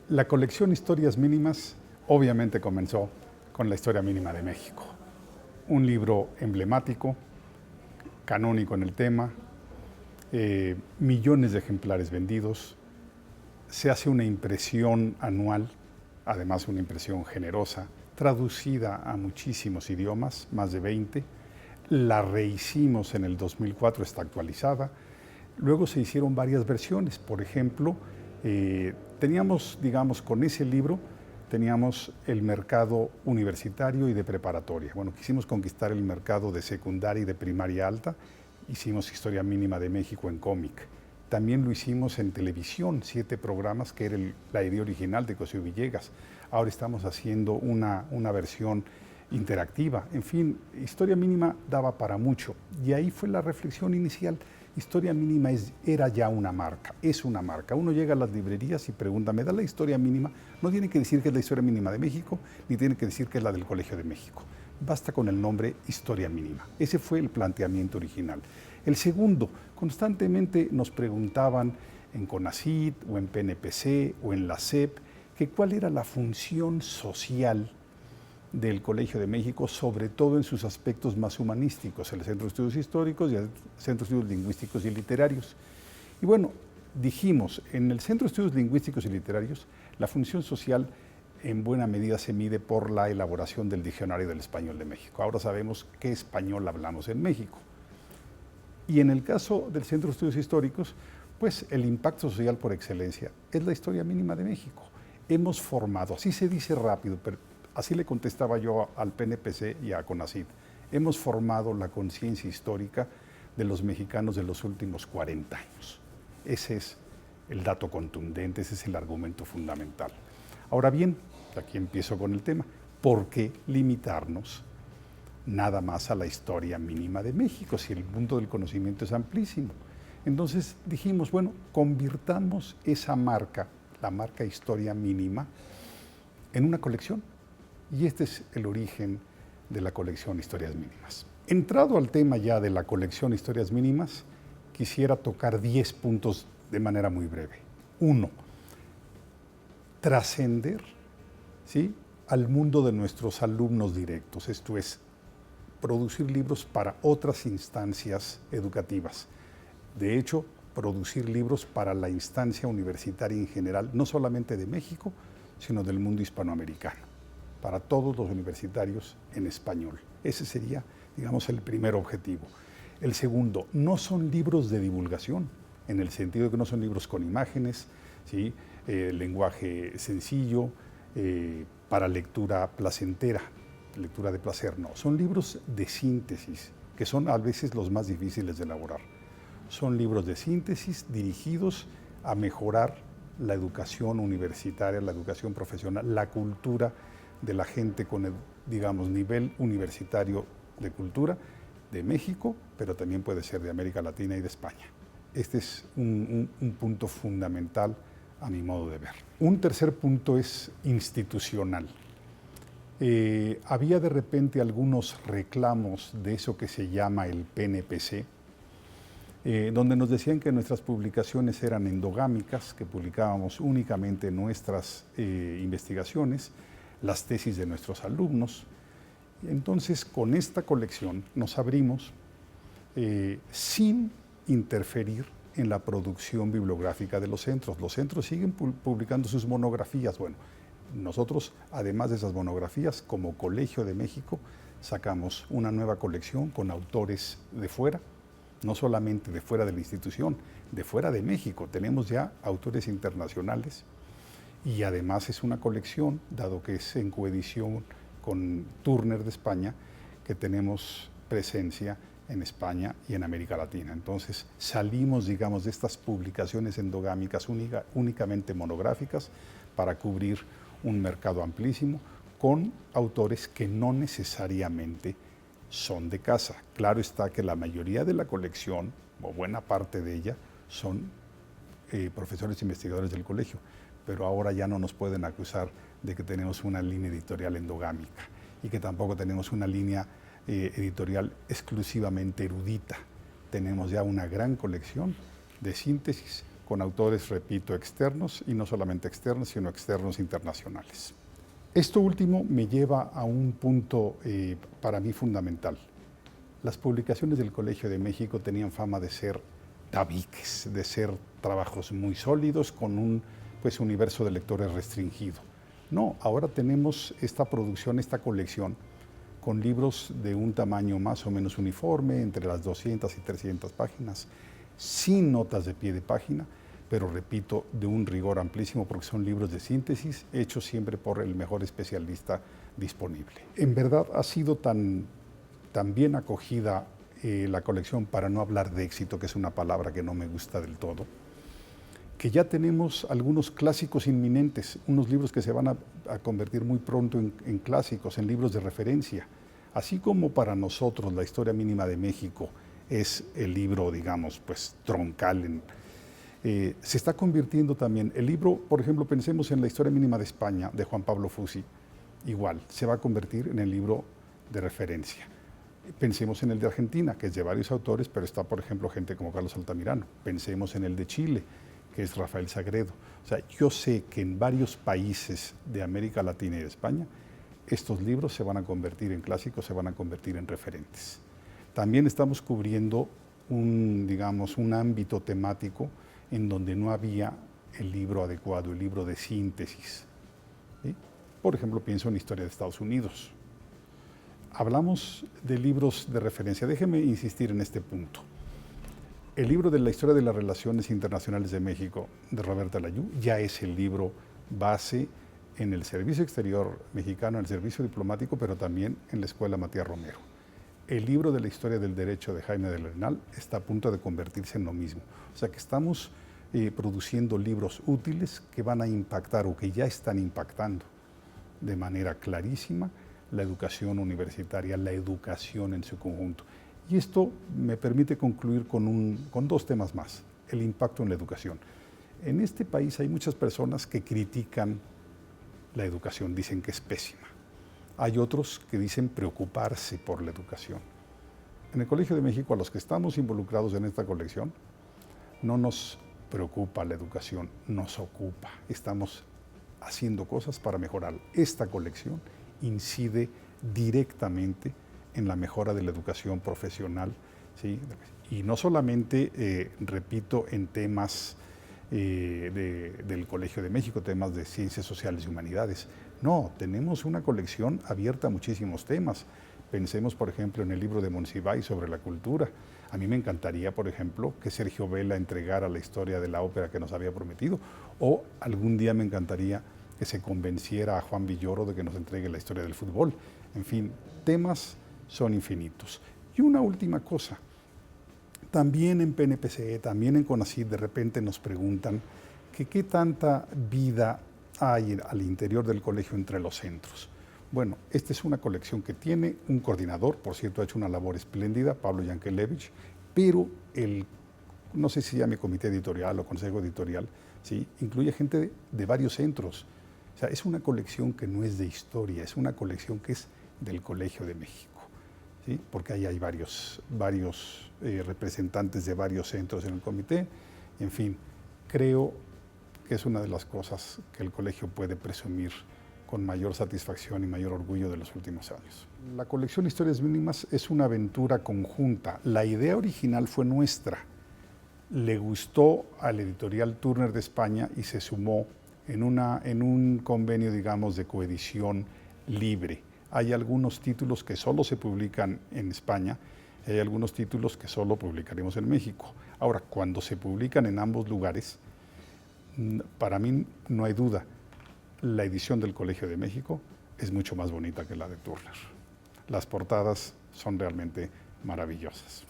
La colección Historias Mínimas obviamente comenzó con la Historia Mínima de México, un libro emblemático, canónico en el tema, millones de ejemplares vendidos, se hace una impresión anual, además una impresión generosa, traducida a muchísimos idiomas, más de 20, la rehicimos en el 2004, está actualizada, luego se hicieron varias versiones, por ejemplo, teníamos, digamos, con ese libro, teníamos el mercado universitario y de preparatoria. Bueno, quisimos conquistar el mercado de secundaria y de primaria alta, hicimos Historia Mínima de México en cómic. También lo hicimos en televisión, 7 programas, que era la idea original de Cosío Villegas. Ahora estamos haciendo una versión interactiva. En fin, Historia Mínima daba para mucho. Y ahí fue la reflexión inicial. Historia Mínima era ya una marca, es una marca. Uno llega a las librerías y pregunta, ¿me da la Historia Mínima? No tiene que decir que es la Historia Mínima de México, ni tiene que decir que es la del Colegio de México. Basta con el nombre Historia Mínima. Ese fue el planteamiento original. El segundo, constantemente nos preguntaban en CONACYT o en PNPC o en la SEP que cuál era la función social del Colegio de México, sobre todo en sus aspectos más humanísticos, el Centro de Estudios Históricos y el Centro de Estudios Lingüísticos y Literarios. Y bueno, dijimos, en el Centro de Estudios Lingüísticos y Literarios, la función social en buena medida se mide por la elaboración del Diccionario del Español de México. Ahora sabemos qué español hablamos en México. Y en el caso del Centro de Estudios Históricos, pues el impacto social por excelencia es la Historia Mínima de México. Hemos formado, así se dice rápido, pero así le contestaba yo al PNPC y a CONACYT, hemos formado la conciencia histórica de los mexicanos de los últimos 40 años. Ese es el dato contundente, ese es el argumento fundamental. Ahora bien, aquí empiezo con el tema, ¿por qué limitarnos nada más a la Historia Mínima de México si el mundo del conocimiento es amplísimo? Entonces dijimos, bueno, convirtamos esa marca, la marca Historia Mínima, en una colección. Y este es el origen de la colección Historias Mínimas. Entrado al tema ya de la colección Historias Mínimas, quisiera tocar 10 puntos de manera muy breve. 1. Trascender, ¿sí?, al mundo de nuestros alumnos directos, esto es, producir libros para otras instancias educativas. De hecho, producir libros para la instancia universitaria en general, no solamente de México, sino del mundo hispanoamericano, para todos los universitarios en español. Ese sería, digamos, el primer objetivo. El segundo, no son libros de divulgación, en el sentido de que no son libros con imágenes, ¿sí?, lenguaje sencillo, para lectura placentera, lectura de placer, no. Son libros de síntesis, que son a veces los más difíciles de elaborar. Son libros de síntesis dirigidos a mejorar la educación universitaria, la educación profesional, la cultura de la gente con el, digamos, nivel universitario de cultura de México, pero también puede ser de América Latina y de España. Este es un punto fundamental a mi modo de ver. Un tercer punto es institucional. Había de repente algunos reclamos de eso que se llama el PNPC, donde nos decían que nuestras publicaciones eran endogámicas, que publicábamos únicamente nuestras investigaciones, las tesis de nuestros alumnos. Entonces, con esta colección nos abrimos sin interferir en la producción bibliográfica de los centros. Los centros siguen publicando sus monografías. Bueno, nosotros, además de esas monografías, como Colegio de México, sacamos una nueva colección con autores de fuera, no solamente de fuera de la institución, de fuera de México. Tenemos ya autores internacionales y además es una colección, dado que es en coedición con Turner de España, que tenemos presencia en España y en América Latina. Entonces salimos, digamos, de estas publicaciones endogámicas únicamente monográficas para cubrir un mercado amplísimo con autores que no necesariamente son de casa. Claro está que la mayoría de la colección, o buena parte de ella, son profesores e investigadores del colegio, pero ahora ya no nos pueden acusar de que tenemos una línea editorial endogámica y que tampoco tenemos una línea editorial exclusivamente erudita. Tenemos ya una gran colección de síntesis con autores, repito, externos, y no solamente externos, sino externos internacionales. Esto último me lleva a un punto para mí fundamental. Las publicaciones del Colegio de México tenían fama de ser tabiques, de ser trabajos muy sólidos con un universo de lectores restringido. No, ahora tenemos esta producción, esta colección, con libros de un tamaño más o menos uniforme, entre las 200 y 300 páginas, sin notas de pie de página, pero repito, de un rigor amplísimo porque son libros de síntesis hechos siempre por el mejor especialista disponible. En verdad ha sido tan bien acogida la colección, para no hablar de éxito, que es una palabra que no me gusta del todo, que ya tenemos algunos clásicos inminentes, unos libros que se van a convertir muy pronto en clásicos, en libros de referencia. Así como para nosotros la Historia Mínima de México es el libro, digamos, troncal, se está convirtiendo también el libro, por ejemplo, pensemos en la Historia Mínima de España, de Juan Pablo Fusi, igual, se va a convertir en el libro de referencia. Pensemos en el de Argentina, que es de varios autores, pero está, por ejemplo, gente como Carlos Altamirano. Pensemos en el de Chile, que es Rafael Sagredo. O sea, yo sé que en varios países de América Latina y de España, estos libros se van a convertir en clásicos, se van a convertir en referentes. También estamos cubriendo un ámbito temático en donde no había el libro adecuado, el libro de síntesis. ¿Sí? Por ejemplo, pienso en Historia de Estados Unidos. Hablamos de libros de referencia. Déjeme insistir en este punto. El libro de la Historia de las Relaciones Internacionales de México, de Roberta Layú, ya es el libro base en el Servicio Exterior Mexicano, en el Servicio Diplomático, pero también en la Escuela Matías Romero. El libro de la Historia del Derecho de Jaime del Arenal está a punto de convertirse en lo mismo. O sea que estamos produciendo libros útiles que van a impactar o que ya están impactando de manera clarísima la educación universitaria, la educación en su conjunto. Y esto me permite concluir con dos temas más, el impacto en la educación. En este país hay muchas personas que critican la educación, dicen que es pésima. Hay otros que dicen preocuparse por la educación. En el Colegio de México, a los que estamos involucrados en esta colección, no nos preocupa la educación, nos ocupa. Estamos haciendo cosas para mejorar. Esta colección incide directamente en la mejora de la educación profesional, ¿sí? Y no solamente, repito, en temas del Colegio de México, temas de ciencias sociales y humanidades. No, tenemos una colección abierta a muchísimos temas. Pensemos, por ejemplo, en el libro de Monsiváis sobre la cultura. A mí me encantaría, por ejemplo, que Sergio Vela entregara la historia de la ópera que nos había prometido, o algún día me encantaría que se convenciera a Juan Villoro de que nos entregue la historia del fútbol. En fin, temas son infinitos. Y una última cosa, también en PNPCE, también en CONACYT, de repente nos preguntan que qué tanta vida hay al interior del colegio entre los centros. Bueno, esta es una colección que tiene un coordinador, por cierto, ha hecho una labor espléndida, Pablo Yankelevich, pero no sé si se llame comité editorial o consejo editorial, ¿sí? Incluye gente de varios centros. O sea, es una colección que no es de historia, es una colección que es del Colegio de México, ¿sí? Porque ahí hay varios representantes de varios centros en el comité. En fin, creo que es una de las cosas que el colegio puede presumir con mayor satisfacción y mayor orgullo de los últimos años. La colección Historias Mínimas es una aventura conjunta. La idea original fue nuestra. Le gustó al editorial Turner de España y se sumó en un convenio, digamos, de coedición libre. Hay algunos títulos que solo se publican en España y hay algunos títulos que solo publicaremos en México. Ahora, cuando se publican en ambos lugares, para mí no hay duda, la edición del Colegio de México es mucho más bonita que la de Turner. Las portadas son realmente maravillosas.